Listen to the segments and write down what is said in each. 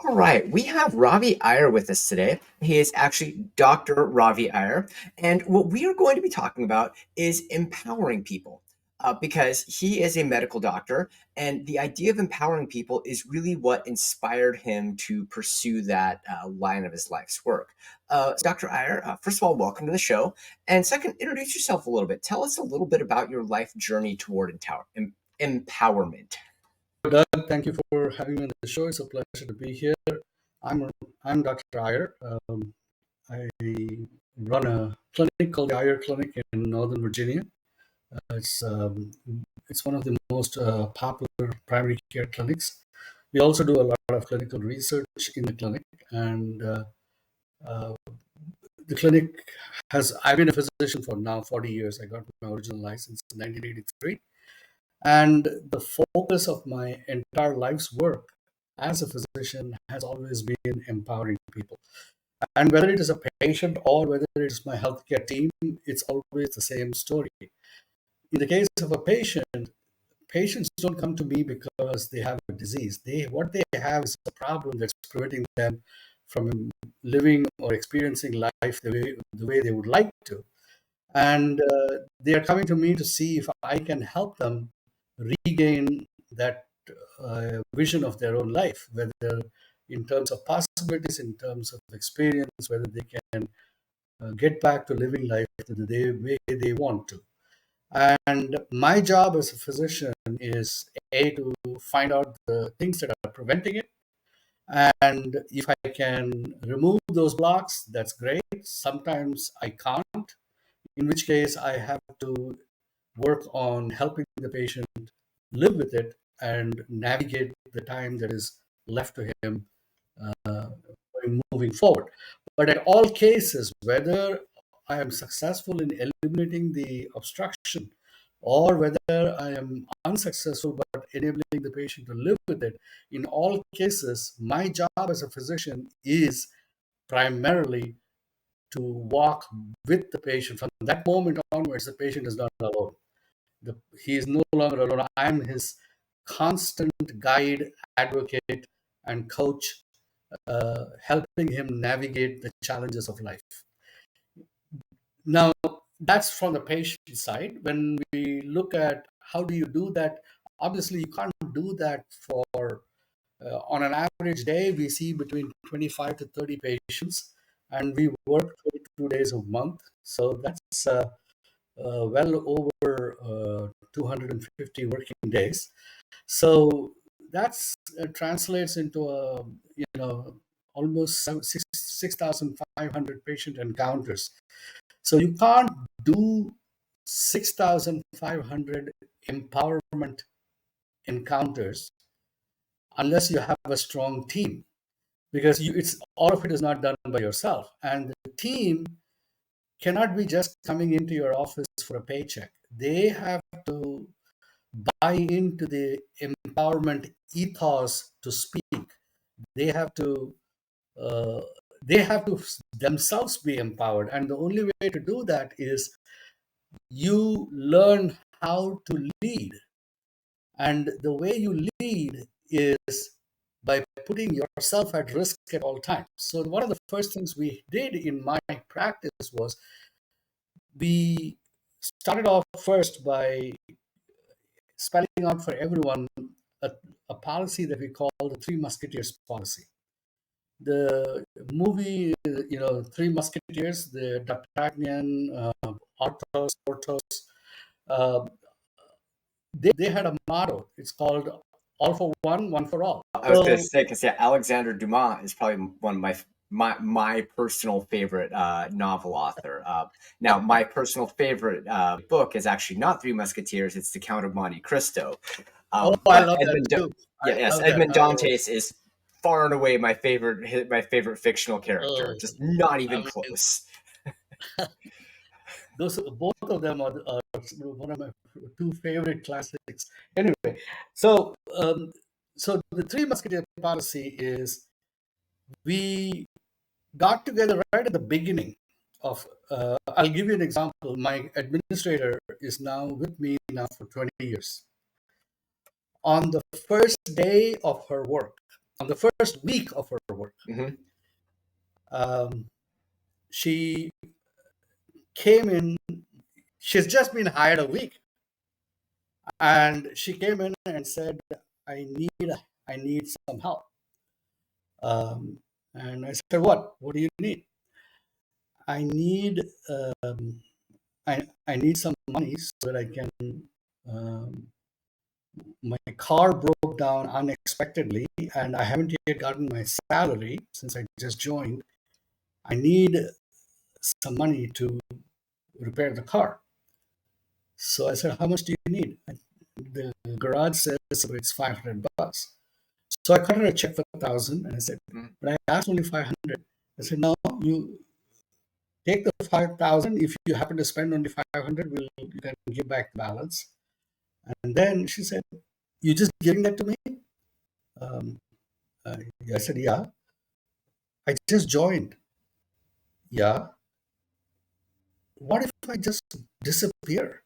All right, we have Ravi Iyer with us today. He is actually Dr. Ravi Iyer. And what we are going to be talking about is empowering people because he is a medical doctor. And the idea of empowering people is really what inspired him to pursue that line of his life's work. Dr. Iyer, first of all, welcome to the show. And second, introduce yourself a little bit. Tell us a little bit about your life journey toward empowerment. Doug, thank you for having me on the show. It's a pleasure to be here. I'm I'm Dr. Iyer. I run a clinic called the Iyer Clinic in Northern Virginia. It's one of the most popular primary care clinics. We also do a lot of clinical research in the clinic, and uh, the clinic has. I've been a physician for now 40 years. I got my original license in 1983. And the focus of my entire life's work as a physician has always been empowering people. And whether it is a patient or whether it is my healthcare team, it's always the same story. In the case of a patient, patients don't come to me because they have a disease. What they have is a problem that's preventing them from living or experiencing life the way they would like to. And they are coming to me to see if I can help them regain that vision of their own life, whether in terms of possibilities, in terms of experience, whether they can get back to living life the way they want to. And my job as a physician is A, to find out the things that are preventing it. And if I can remove those blocks, that's great. Sometimes I can't, in which case I have to work on helping the patient live with it and navigate the time that is left to him uh, moving forward. But at all cases, whether I am successful in eliminating the obstruction or whether I am unsuccessful but enabling the patient to live with it, in all cases, my job as a physician is primarily to walk with the patient. From that moment onwards, the patient is not alone. He is no longer alone. I'm his constant guide, advocate, and coach, helping him navigate the challenges of life. Now, that's from the patient side. When we look at how do you do that, obviously you can't do that for on an average day. We see between 25 to 30 patients, and we work 22 days a month. So that's well over 250 working days. So that's translates into almost 6,500 patient encounters. So you can't do 6,500 empowerment encounters unless you have a strong team, because it's all of it is not done by yourself, and the team cannot be just coming into your office for a paycheck. They have to buy into the empowerment ethos to speak. They have to uh, they have to themselves be empowered, and the only way to do that is you learn how to lead. And the way you lead is by putting yourself at risk at all times. So one of the first things we did in my practice was we started off first by spelling out for everyone a, a policy that we call the Three Musketeers policy. The movie, Three Musketeers, the D'Artagnan, Athos, Porthos, uh, they had a motto. It's called "All for one, one for all." I was going to So, say, because yeah, Alexander Dumas is probably one of my personal favorite novel author. Now, my personal favorite book is actually not Three Musketeers; it's The Count of Monte Cristo. oh, I But love that too. I Yes, love that. Edmond Dantes is far and away my favorite fictional character. Oh, Just not I even mean, close. those both of them are one of my two favorite classics. Anyway, so so the Three Musketeer policy is we got together right at the beginning of. I'll give you an example. My administrator is now with me now for 20 years. On the first day of her work, on the first week of her work, Hmm. um, she came in. She's just been hired a week, and she came in and said, "I need, I need some help." Um, and I said, What do you need?" "I need, um, I need some money so that I can. Um, my car broke down unexpectedly, and I haven't yet gotten my salary since I just joined. I need some money to repair the car." So I said, "How much do you need?" And the garage says it's $500. So I cut her a check for 1,000, and I said, "But I asked only 500." I said, "No, you take the 5,000. If you happen to spend only 500, you can give back the balance." And then she said, "You just giving that to me?" Um, I said, "Yeah." "I just joined." "Yeah." "What if I just disappear?"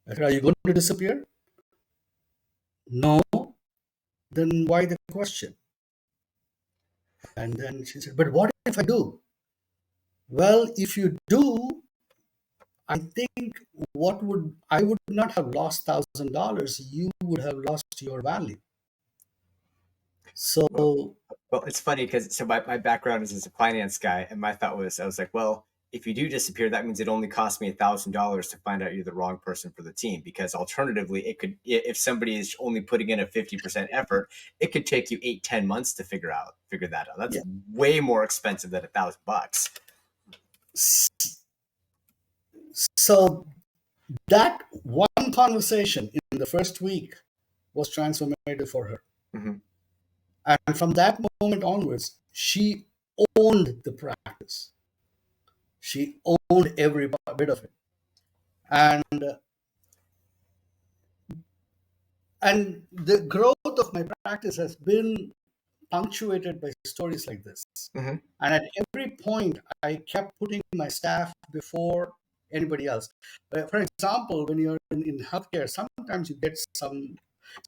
I said, "Are you going to disappear?" "No." "Then why the question?" And then she said, "But what if I do?" "Well, if you do, I think what would I would not have lost $1,000. You would have lost your value." Well, So well, it's funny because so my background is as a finance guy, and my thought was I was like, well, if you do disappear, that means it only cost me $1,000 to find out you're the wrong person for the team. Because alternatively, it could if somebody is only putting in a 50% effort, it could take you 8, 10 months to figure that out. That's yeah, way more expensive than $1,000. so that one conversation in the first week was transformative for her. Hmm. And from that moment onwards, she owned the practice. She owned every bit of it. And the growth of my practice has been punctuated by stories like this. Hmm. And at every point, I kept putting my staff before anybody else. For example, when you're in healthcare, sometimes you get some.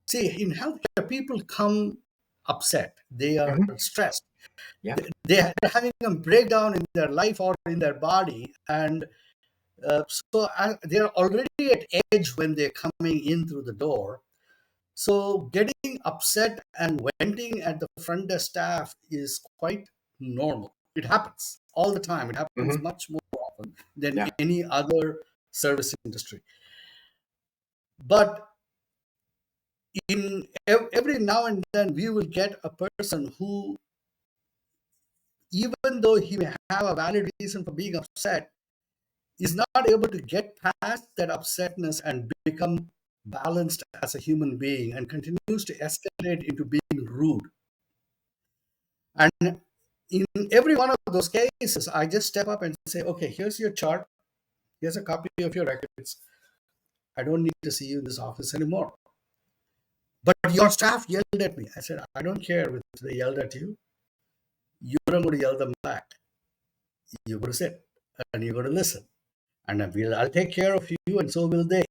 See, in healthcare, people come upset. They are Hmm. stressed. Yeah. They're having a breakdown in their life or in their body. And they're already at edge when they're coming in through the door. So getting upset and venting at the front desk staff is quite normal. It happens all the time. It happens Hmm. much more often than Yeah. any other service industry. But every now and then, we will get a person who, even though he may have a valid reason for being upset, is not able to get past that upsetness and become balanced as a human being and continues to escalate into being rude. And in every one of those cases, I just step up and say, "Okay, here's your chart. Here's a copy of your records. I don't need to see you in this office anymore." "But your staff yelled at me." I said, "I don't care if they yelled at you. You're not going to yell them back. You're going to sit and you're going to listen. And I'll take care of you, and so will they.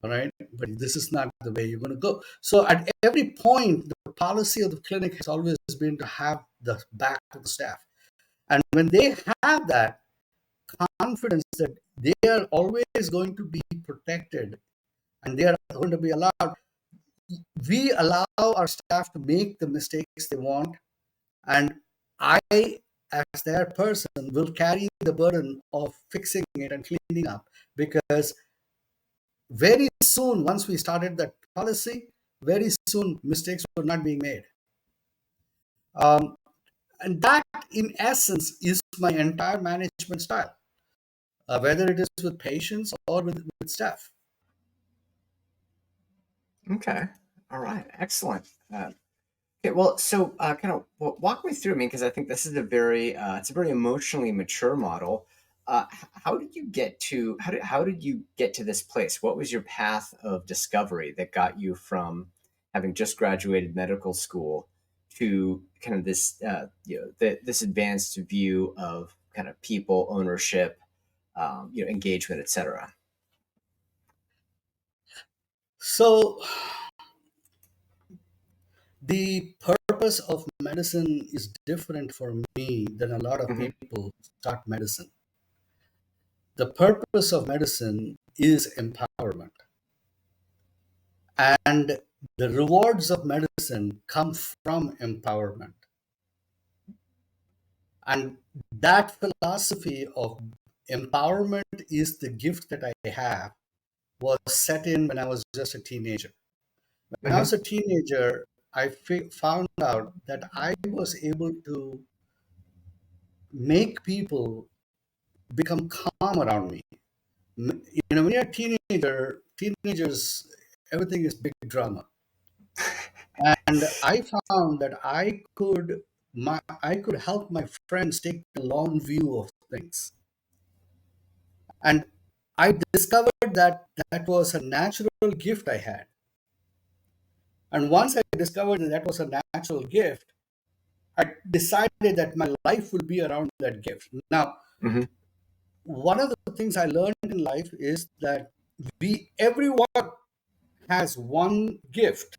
All right. But this is not the way you're going to go." So at every point, the policy of the clinic has always been to have the back of the staff. And when they have that confidence that they are always going to be protected and they are going to be allowed, we allow our staff to make the mistakes they want. And I, as their person, will carry the burden of fixing it and cleaning up, because very soon, once we started that policy, very soon mistakes were not being made. Um, and that, in essence, is my entire management style, whether it is with patients or with staff. Okay. All right. Excellent. Okay, well, so kind of walk me through. I mean, because I think this is it's a very emotionally mature model. How did you get to how did you get to this place? What was your path of discovery that got you from having just graduated medical school to kind of this this advanced view of kind of people ownership, engagement, etc. So The purpose of medicine is different for me than a lot of Hmm. people start medicine. The purpose of medicine is empowerment, and the rewards of medicine come from empowerment. And that philosophy of empowerment is the gift that I have was set in when I was just a teenager. When I Hmm. was a teenager, I found out that I was able to make people become calm around me. When you're a teenagers, everything is big drama. And I found that I could help my friends take the long view of things. And I discovered that that was a natural gift I had. And once I discovered that that was a natural gift, I decided that my life will be around that gift. Now, Hmm. one of the things I learned in life is that everyone has one gift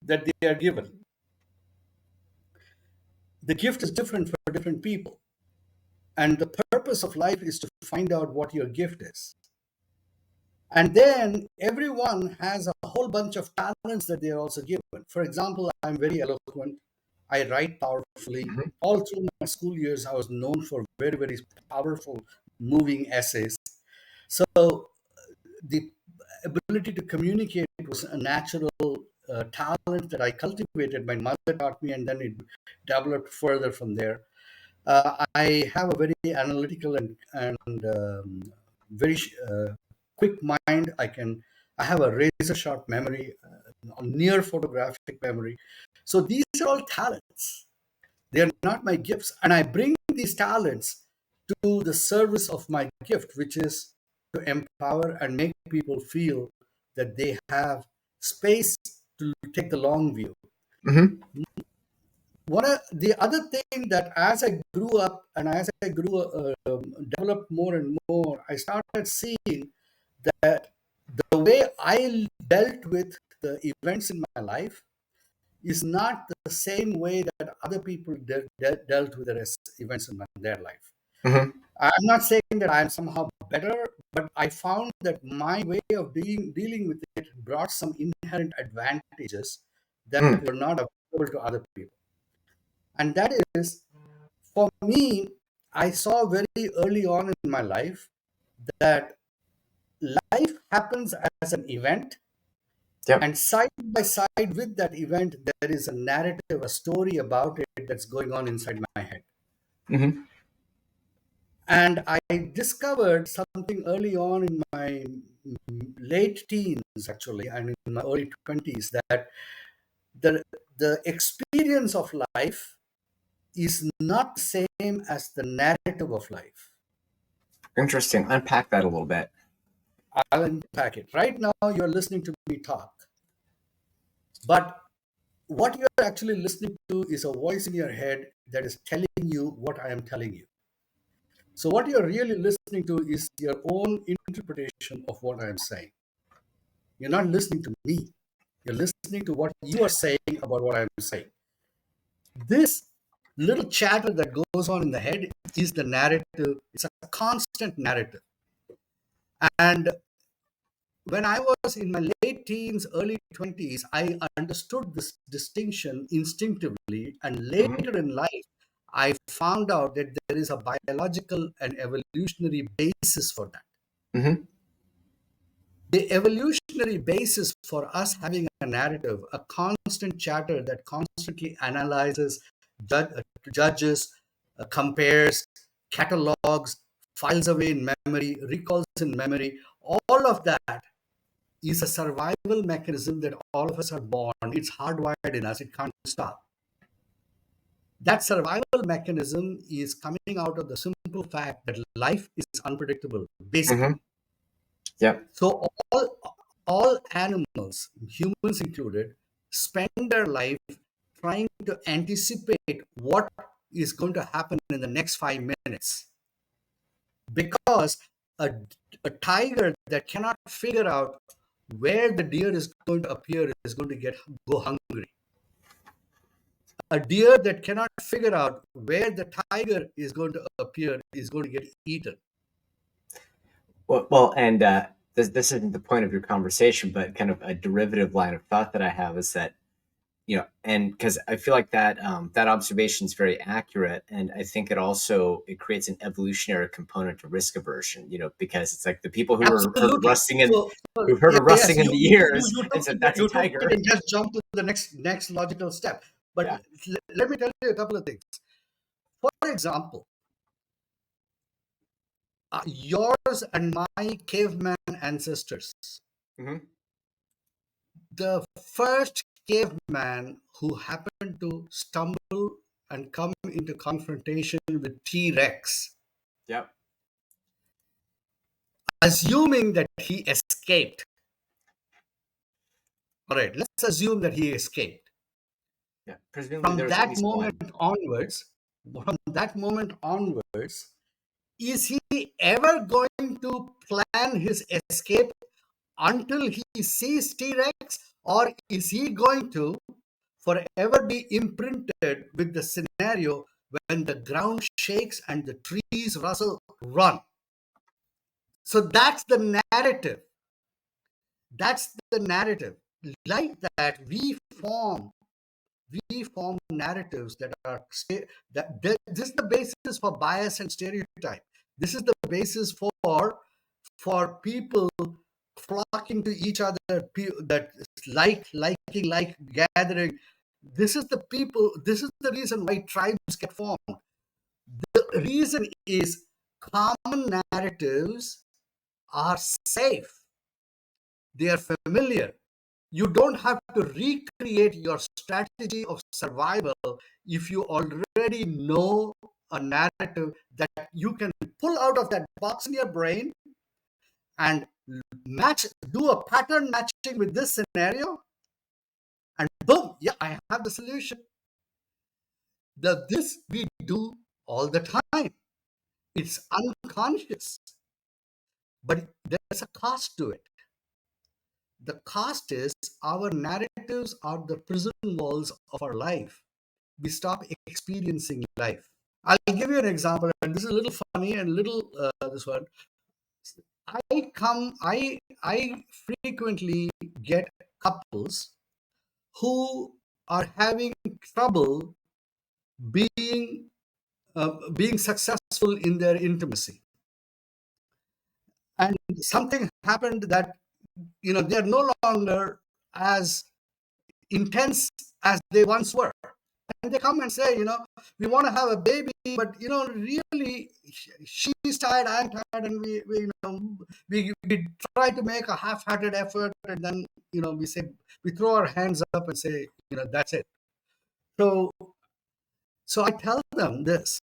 that they are given. The gift is different for different people. And the purpose of life is to find out what your gift is. And then everyone has a whole bunch of talents that they are also given. For example, I'm very eloquent. I write powerfully. Hmm. All through my school years, I was known for very, very powerful, moving essays. So the ability to communicate was a natural talent that I cultivated. My mother taught me, and then it developed further from there. I have a very analytical and very quick mind. I have a razor sharp memory, near photographic memory. So these are all talents. They are not my gifts, and I bring these talents to the service of my gift, which is to empower and make people feel that they have space to take the long view. Hmm. The other thing that as I grew up and as I developed more and more, I started seeing that the way I dealt with the events in my life is not the same way that other people dealt with the events in their life. Hmm. I'm not saying that I'm somehow better, but I found that my way of dealing with it brought some inherent advantages that Mm. were not available to other people. And that is, for me, I saw very early on in my life that life happens as an event, Yep. and side by side with that event, there is a narrative, a story about it that's going on inside my head. Hmm. And I discovered something early on in my late teens, actually, and in my early 20s, that the, the experience of life is not the same as the narrative of life. Interesting. Unpack that a little bit. I'll unpack it. Right now, you're listening to me talk, but what you're actually listening to is a voice in your head that is telling you what I am telling you. So, what you're really listening to is your own interpretation of what I am saying. You're not listening to me, you're listening to what you are saying about what I'm saying. This little chatter that goes on in the head is the narrative, it's a constant narrative. And when I was in my late teens, early 20s, I understood this distinction instinctively. And Hmm. later in life, I found out that there is a biological and evolutionary basis for that. Hmm. The evolutionary basis for us having a narrative, a constant chatter that constantly analyzes, judges, compares, catalogs, files away in memory, recalls in memory, all of that is a survival mechanism that all of us are born. It's hardwired in us, it can't stop. That survival mechanism is coming out of the simple fact that life is unpredictable, Hmm. basically. Yep. So all animals, humans included, spend their life trying to anticipate what is going to happen in the next 5 minutes. Because a, a tiger that cannot figure out where the deer is going to appear is going to go hungry. A deer that cannot figure out where the tiger is going to appear is going to get eaten. Well, and this isn't the point of your conversation, but kind of a derivative line of thought that I have is that, and because I feel like that that observation is very accurate, and I think it creates an evolutionary component to risk aversion. Because it's like the people who were heard a Absolutely. rustling in So, who've heard a yes, rustling in the ears you and took said it, that's a you took it tiger. and just jumped to the next logical step. But Yeah. let me tell you a couple of things. For example, yours and my caveman ancestors. Hmm. The first caveman who happened to stumble and come into confrontation with T Rex, Yep. assuming that he escaped. All right, let's assume that he escaped. Yeah. Presumably From there was at that least moment one. onwards, from that moment onwards, is he ever going to plan his escape until he sees T Rex, or is he going to forever be imprinted with the scenario when the ground shakes and the trees rustle, run? So that's the narrative. That's the narrative. Like that, we form narratives that are this is the basis for bias and stereotype. This is the basis for people flocking to each other, that liking, gathering. This is the reason why tribes get formed. The reason is common narratives are safe, they are familiar. You don't have to recreate your strategy of survival if you already know a narrative that you can pull out of that box in your brain and do a pattern matching with this scenario, and boom, yeah, I have the solution. This we do all the time. It's unconscious, but there's a cost to it. The cost is our narratives are the prison walls of our life. We stop experiencing life. I'll give you an example, and this is a little funny and little this one. I frequently get couples who are having trouble being being successful in their intimacy, and something happened that they're no longer as intense as they once were. And they come and say, we want to have a baby, but really, she's tired, I'm tired, and we try to make a half-hearted effort, and then we throw our hands up and say, that's it. So, I tell them this.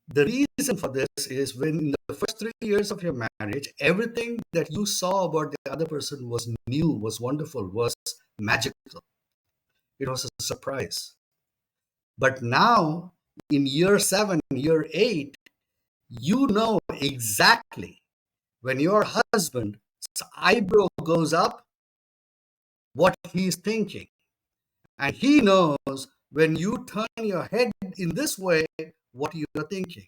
The reason for this is when in the first 3 years of your marriage, everything that you saw about the other person was new, was wonderful, was magical. It was a surprise. But now, in year 7, year 8, you know exactly when your husband's eyebrow goes up, what he's thinking. And he knows when you turn your head in this way, what you're thinking.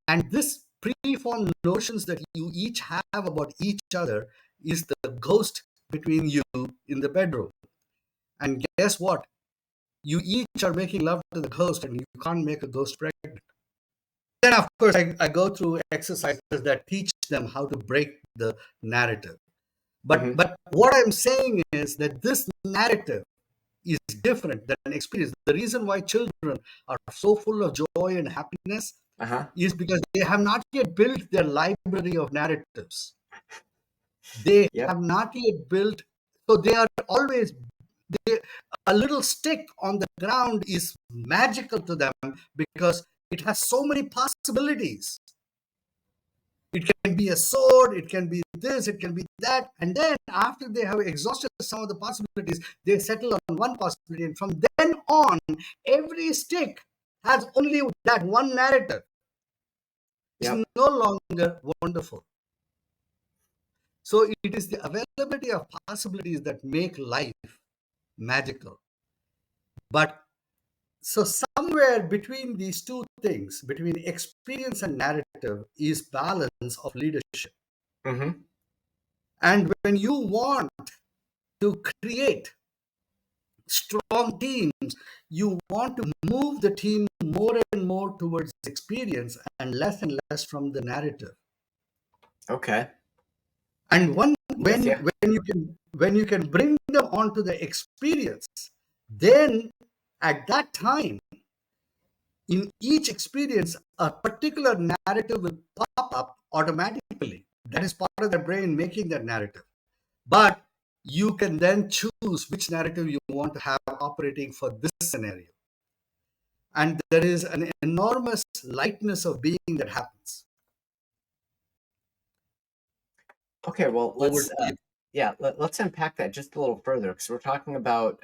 And this preformed notions that you each have about each other is the ghost between you in the bedroom. And guess what? You each are making love to the ghost, and you can't make a ghost pregnant. Then, of course, I go through exercises that teach them how to break the narrative. But Hmm. what I'm saying is that this narrative is different than experience. The reason why children are so full of joy and happiness Uh-huh. is because they have not yet built their library of narratives. They Yep. have not yet built, so they are always they, a little stick on the ground is magical to them because it has so many possibilities. It can be a sword, it can be this, it can be that. And then after they have exhausted some of the possibilities, they settle on one possibility. And from then on, every stick has only that one narrative. It's Yep. no longer wonderful. So it is the availability of possibilities that make life magical. But so somewhere between these two things, between experience and narrative, is balance of leadership. Mm-hmm. And when you want to create strong teams, you want to move the team more and more towards experience and less from the narrative. Okay. And one I'm with you. when you can bring them onto the experience, then at that time, in each experience, a particular narrative will pop up automatically. That is part of the brain making that narrative. But you can then choose which narrative you want to have operating for this scenario. And there is an enormous lightness of being that happens. Okay, well, Over to you. let's unpack that just a little further because we're talking about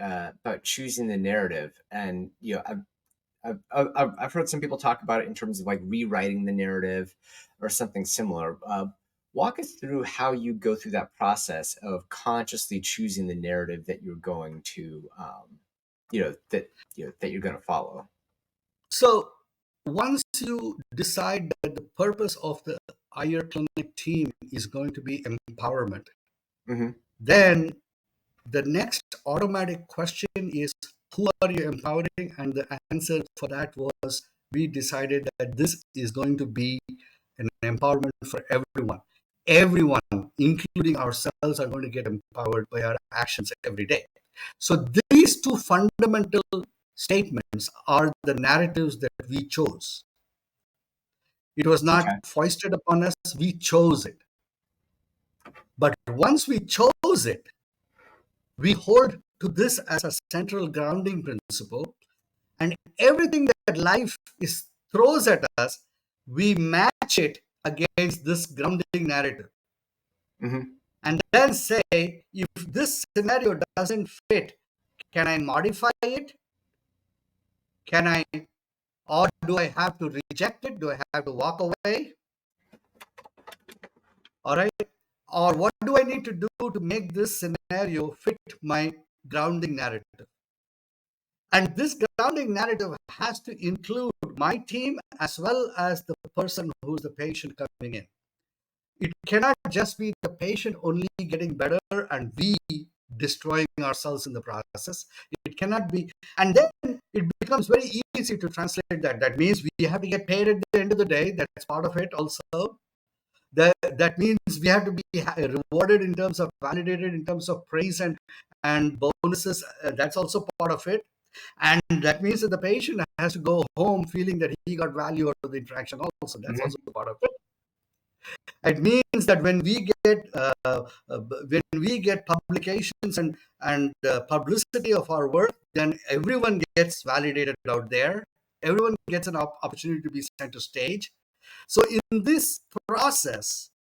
choosing the narrative, and I've heard some people talk about it in terms of like rewriting the narrative or something similar. Walk us through how you go through that process of consciously choosing the narrative that you're going to, that you're going to follow. So once you decide that the purpose of the IR Clinic team is going to be empowerment, Mm-hmm. then the next automatic question is, who are you empowering? And the answer for that was, we decided that this is going to be an empowerment for everyone. Everyone, including ourselves, are going to get empowered by our actions every day. So these two fundamental statements are the narratives that we chose. It was not Okay. foisted upon us, we chose it. But once we chose it, we hold to this as a central grounding principle, and everything that life is throws at us, we match it against this grounding narrative, Mm-hmm. and then say, if this scenario doesn't fit, can I modify it? Can I, or do I have to reject it? Do I have to walk away? All right. Or what do I need to do to make this scenario fit my grounding narrative? And this grounding narrative has to include my team as well as the person who's the patient coming in. It cannot just be the patient only getting better and we destroying ourselves in the process. It cannot be. And then it becomes very easy to translate that. That means we have to get paid at the end of the day. That's part of it also. That means we have to be rewarded in terms of validated in terms of praise and bonuses. That's also part of it, and that means that the patient has to go home feeling that he got value out of the interaction also. That's Mm-hmm. also part of it. It means that when we get publications and publicity of our work, then everyone gets validated out there. Everyone gets an opportunity to be center stage. So in this process,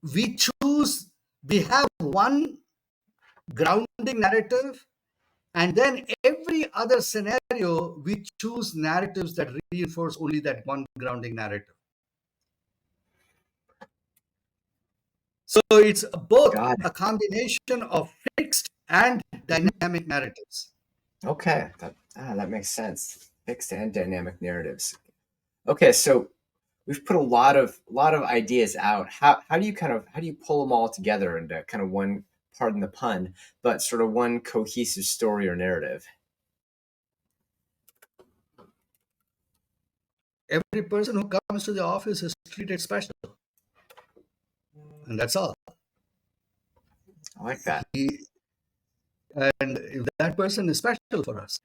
we have one grounding narrative, and then every other scenario we choose narratives that reinforce only that one grounding narrative. So it's both Got it. a combination of fixed and Mhm. dynamic narratives. Okay, that makes sense. Fixed and dynamic narratives. Okay, so we've put a lot of ideas out. How do you pull them all together into kind of one, pardon the pun, but sort of one cohesive story or narrative? Every person who comes to the office is treated special, and that's all. I like that. He, and if that person is special for us,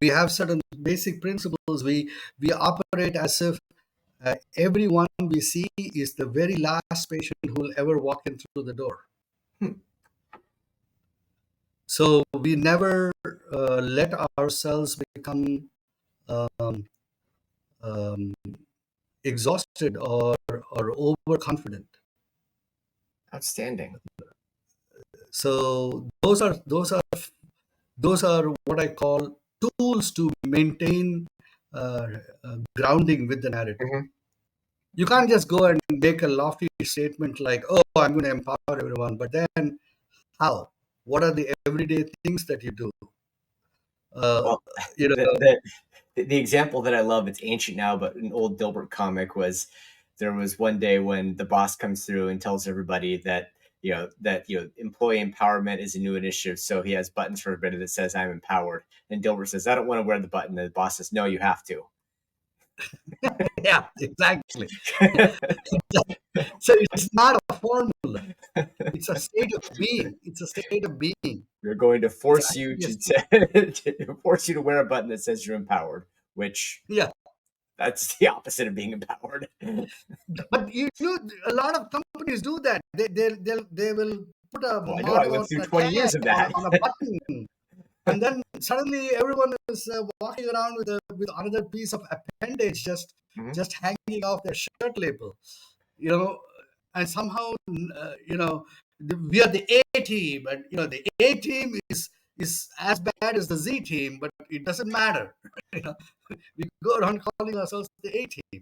we have certain basic principles. We operate as if everyone we see is the very last patient who will ever walk in through the door. Hmm. So we never let ourselves become um, um, exhausted or overconfident. Outstanding. So those are what I call tools to maintain grounding with the narrative. Hmm. You can't just go and make a lofty statement like, "Oh, I'm going to empower everyone," but then how? What are the everyday things that you do? Uh, Well, you the know, the the example that I love, it's ancient now, but an old Dilbert comic was there was one day when the boss comes through and tells everybody that employee empowerment is a new initiative. So he has buttons for everybody that says I'm empowered. And Dilbert says, I don't want to wear the button. And the boss says, no, you have to. yeah, exactly. So it's not a formula. It's a state of being. It's a state of being. We're going to It's force you actually a to, state. to force you to wear a button that says you're empowered, which Yeah, that's the opposite of being empowered. but a lot of companies do that. They will put a Oh, I know. I motto lived on through a 20 tag years of that. on a button, and then suddenly everyone is walking around with another piece of appendage Mhm. just hanging off their shirt label. You know, and somehow we are the A team, and the A team is as bad as the Z team, but it doesn't matter. you know, we go around calling ourselves the A team.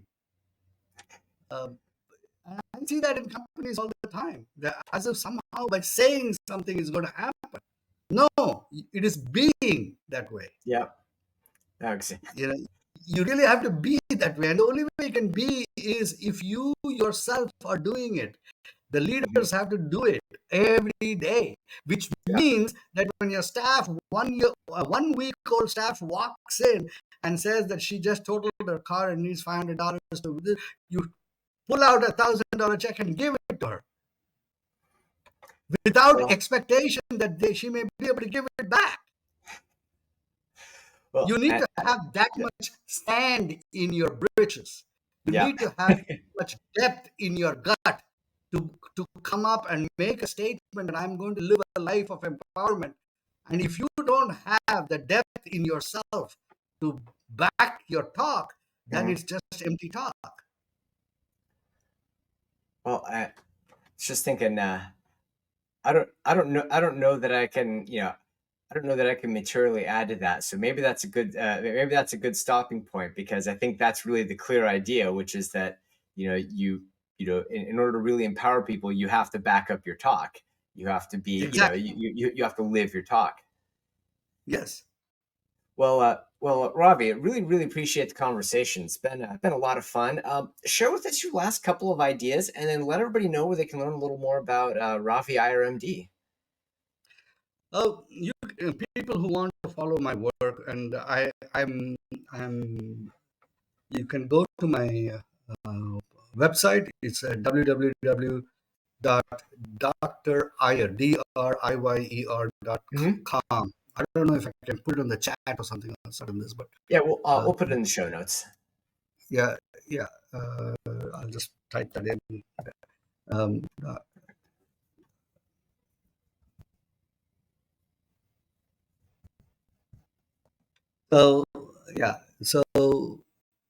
Um, and I see that in companies all the time. As if somehow by saying something is going to happen. No, it is being that way. Yeah. Okay. You know, you really have to be that way, and the only way you can be is if you yourself are doing it. The Mhm. leaders have to do it every day, which Yeah. means that when your staff, 1 week old staff walks in and says that she just totaled her car and needs $500 to, you pull out $1,000 check and give it to her without Well, expectation that she may be able to give it back. well, You need I, to have that yeah. much stand in your britches. You Yeah. need to have much depth in your gut to come up and make a statement that I'm going to live a life of empowerment. And if you don't have the depth in yourself to back your talk, then Mhm. it's just empty talk. Well, I was just thinking, I don't know that I can, I don't know that I can materially add to that. So maybe that's a good stopping point because I think that's really the clear idea, which is that, in order to really empower people, you have to back up your talk. You have to be, Exactly. you have to live your talk. Yes. Ravi, I really, really appreciate the conversation. It's been a lot of fun. Share with us your last couple of ideas, and then let everybody know where they can learn a little more about Ravi IRMD. Oh, people who want to follow my work, and I'm you can go to my website. It's www dot Dr. Iyer, DRIYER dot Hmm. com. I don't know if I can put it on the chat or something outside of this, but Yeah, uh, we'll put it in the show notes. yeah, yeah. I'll just type that in. Um, uh, so yeah, so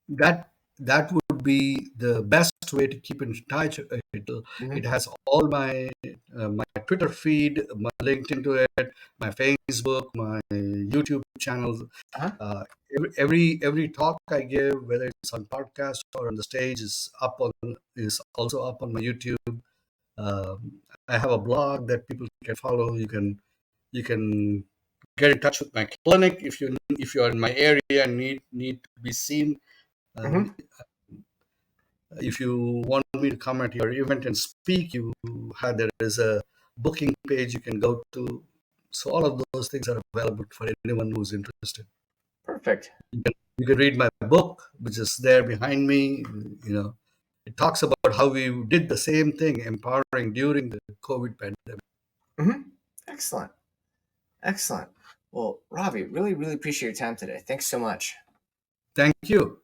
that that would be the best way to keep in touch. It Hmm. has all my Twitter feed, my LinkedIn to it, my Facebook, my YouTube channels. Uh-huh. Every talk I give, whether it's on podcast or on the stage, is also up on my YouTube. I have a blog that people can follow. You can get in touch with my clinic if you're in my area and need to be seen. Um, Hmm. if you want me to come at your event and speak, there is a booking page you can go to. So all of those things are available for anyone who's interested. Perfect. You can read my book, which is there behind me. It talks about how we did the same thing, empowering during the COVID pandemic. Hmm. Excellent. Excellent. Well, Ravi, really, really appreciate your time today. Thanks so much. Thank you.